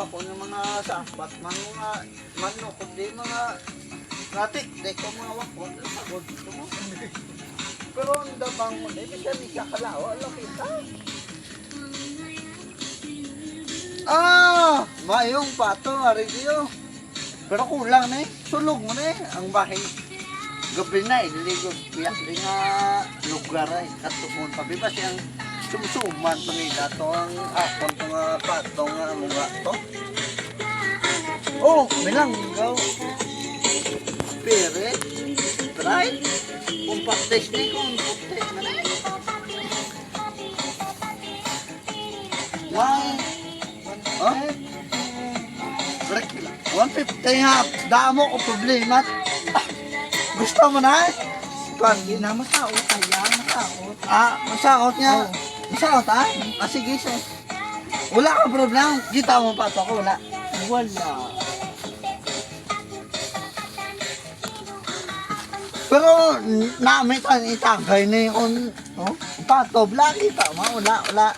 ako ng mga sapat, mga manok, kundi mga natik, di ko mga wakot, pagod ito mo. Pero ang dabang mo, di siya ni siya kalawa, alam kita. Mayong pato, ariyo. Pero kulang na eh, sulog mo na eh, ang bahay. Gabi na eh, liligos, piyak din nga lugar eh, katukon pa. Biba siyang sumsuman pa nila to, ang akon to nga pato nga ano nga to. Oh, milanggaw. Pere, try. Kung paktes na kung paktes na eh. Why? 150 nga, damo ko problema. Gusto mo na? Hindi na masaot kaya, masaot. Masaot niya. Masaot sige, so. Wala kang problema. Kita mo pa ito ako, wala. Wala. Pero, namin ka itagay na yung, pato, wala kita, wala.